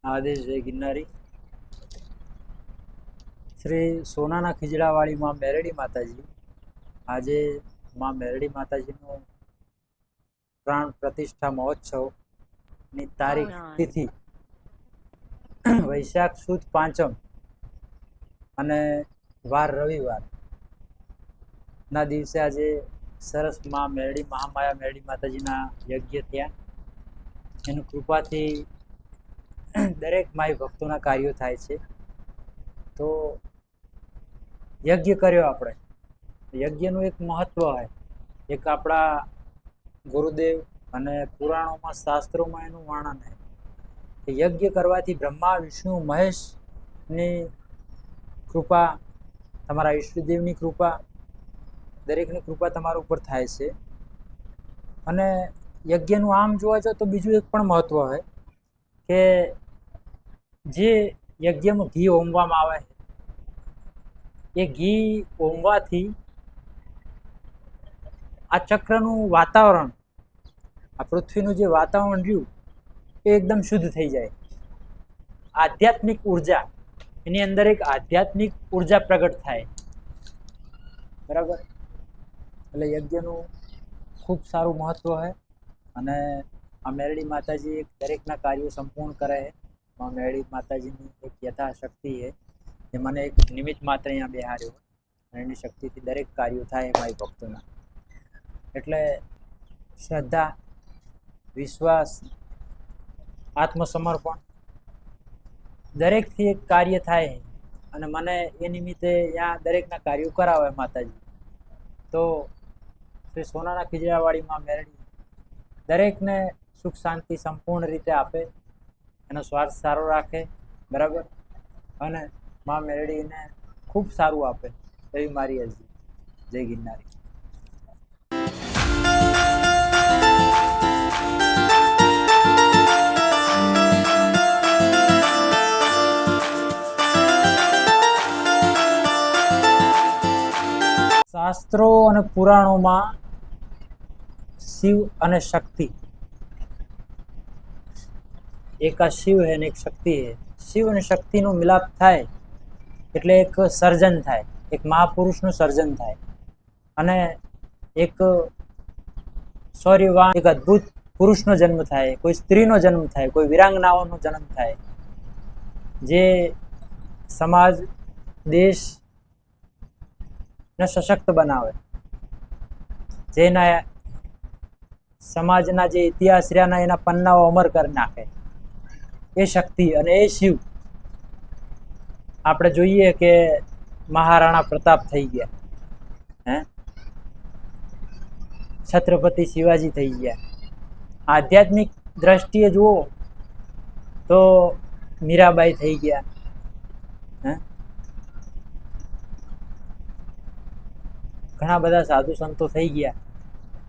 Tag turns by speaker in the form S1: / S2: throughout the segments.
S1: આદેશ જય ગિરનારી. શ્રી સોનાના ખીજડાવાળી માં મેરડી માતાજી. આજે માં મેરડી માતાજીનો પ્રાણ પ્રતિષ્ઠા મહોત્સવની તારીખ તિથિ વૈશાખ સુદ પાંચમ અને વાર રવિવાર ના દિવસે આજે સરસ માં મેરડી મહામાયા મેરડી માતાજીના યજ્ઞ થયા. એની કૃપાથી દરેક માય ભક્તોના કાર્યો થાય છે. તો યજ્ઞ કર્યો આપણે. યજ્ઞનું એક મહત્વ હોય, એક આપણા ગુરુદેવ અને પુરાણોમાં શાસ્ત્રોમાં એનું વર્ણન છે કે યજ્ઞ કરવાથી બ્રહ્મા વિષ્ણુ મહેશની કૃપા, તમારા ઈષ્ટદેવની કૃપા, દરેકની કૃપા તમારા ઉપર થાય છે. અને યજ્ઞનું આમ જોવા જાવ તો બીજું એક પણ મહત્વ હોય કે જે યજ્ઞમાં ઘી હોમવામાં આવે એ ઘી હોમવાથી આ ચક્રનું વાતાવરણ, આ પૃથ્વીનું જે વાતાવરણ રહ્યું એ એકદમ શુદ્ધ થઈ જાય. આધ્યાત્મિક ઉર્જા, એની અંદર એક આધ્યાત્મિક ઉર્જા પ્રગટ થાય. બરાબર. એટલે યજ્ઞનું ખૂબ સારું મહત્વ છે. અને આ મેરડી માતાજી એક દરેકના કાર્યો સંપૂર્ણ કરે છે. મેરડી માતાજીની એક યથાશક્તિ છે જે મને એક નિમિત્ત માત્ર અહીંયા બેહાર્યો અને એની શક્તિથી દરેક કાર્યો થાય મારી ભક્તોના. એટલે શ્રદ્ધા, વિશ્વાસ, આત્મસમર્પણ દરેકથી એક કાર્ય થાય. અને મને એ નિમિત્તે ત્યાં દરેકના કાર્યો કરાવે માતાજી. તો શ્રી સોનાના ખીજડાવાળી માં મેરડી દરેકને સુખ શાંતિ સંપૂર્ણ રીતે આપે, એનો સ્વાર્થ સારો રાખે. બરાબર. અને માં મેરડીને ખૂબ સારું આપે એવી મારી અરજી. જય ગિરનારી. શાસ્ત્રો અને પુરાણોમાં શિવ અને શક્તિ, એક આ શિવ है ને એક શક્તિ है. શિવ અને શક્તિનો મિલાપ થાય એટલે એક સર્જન થાય, એક મહાપુરુષનું સર્જન થાય. અને એક શૌર્યવાન, એક અદ્ભુત પુરુષનો જન્મ થાય, કોઈ સ્ત્રીનો જન્મ થાય, કોઈ વિરાંગનાઓનો જન્મ થાય, જે સમાજ, દેશ ને સશક્ત બનાવે, જેના સમાજના જે ઇતિહાસ રહ્યા એના પન્નાઓ અમર કરી નાખે. એ શક્તિ અને એ શિવ. આપણે જોઈએ કે મહારાણા પ્રતાપ થઈ ગયા, છત્રપતિ શિવાજી થઈ ગયા. આધ્યાત્મિક દ્રષ્ટિએ જુઓ તો મીરાબાઈ થઈ ગયા. ઘણા બધા સાધુ સંતો થઈ ગયા.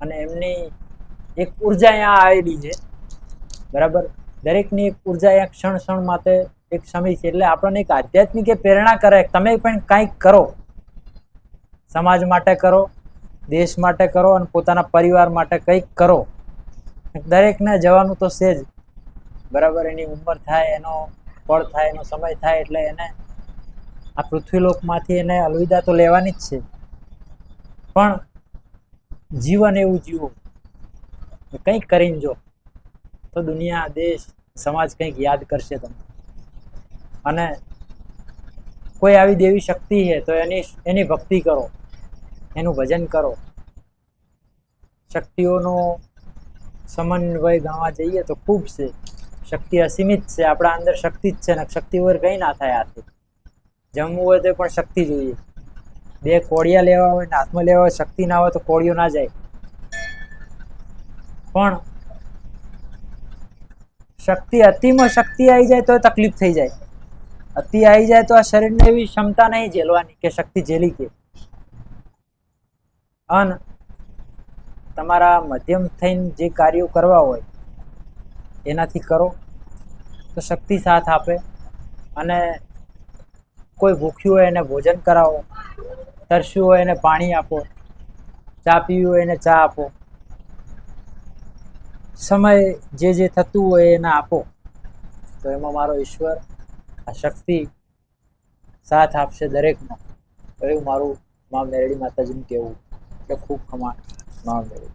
S1: અને એમની એક ઉર્જા અહીંયા આવેલી છે. બરાબર. દરેકની એક ઉર્જા અહીંયા ક્ષણ ક્ષણ માટે એક સમય છે. એટલે આપણને એક આધ્યાત્મિક પ્રેરણા કરે, તમે પણ કંઈક કરો, સમાજ માટે કરો, દેશ માટે કરો અને પોતાના પરિવાર માટે કંઈક કરો. દરેકને જવાનું તો છે જ. બરાબર. એની ઉંમર થાય, એનો ફળ થાય, એનો સમય થાય એટલે એને આ પૃથ્વીલોકમાંથી એને અલવિદા તો લેવાની જ છે. પણ જીવન એવું જીવો, કંઈક કરીને જો તો દુનિયા, દેશ, સમાજ કંઈક યાદ કરશે તમને. અને કોઈ આવી દેવી શક્તિ છે તો એની ભક્તિ કરો, એનું ભજન કરો. શક્તિઓનો સમન્વય ગણવા જઈએ તો ખૂબ છે. શક્તિ અસીમિત છે. આપણા અંદર શક્તિ જ છે ને શક્તિ વગર કંઈ ના થાય. આથી જમવું હોય તો પણ શક્તિ જોઈએ. બે કોળિયા લેવા હોય ને હાથમાં લેવા હોય, શક્તિ ના હોય તો કોળિયો ના જાય. પણ શક્તિ, અતિમાં શક્તિ આવી જાય તો તકલીફ થઈ જાય. અતિ આવી જાય તો આ શરીરને એવી ક્ષમતા નહીં ઝેલવાની કે શક્તિ ઝેલી કે. અને તમારા મધ્યમ થઈને જે કાર્યો કરવા હોય એનાથી કરો તો શક્તિ સાથ આપે. અને કોઈ ભૂખ્યું હોય એને ભોજન કરાવો, તરસ્યું હોય એને પાણી આપો, ચા પીવી હોય એને ચા આપો. સમય જે થતું હોય એને આપો. તો એમાં મારો ઈશ્વર આ શક્તિ સાથ આપશે દરેકનો. એવું મારું મા મેરડી માતાજીનું કહેવું. કે ખૂબ ખમા મા મેરડી.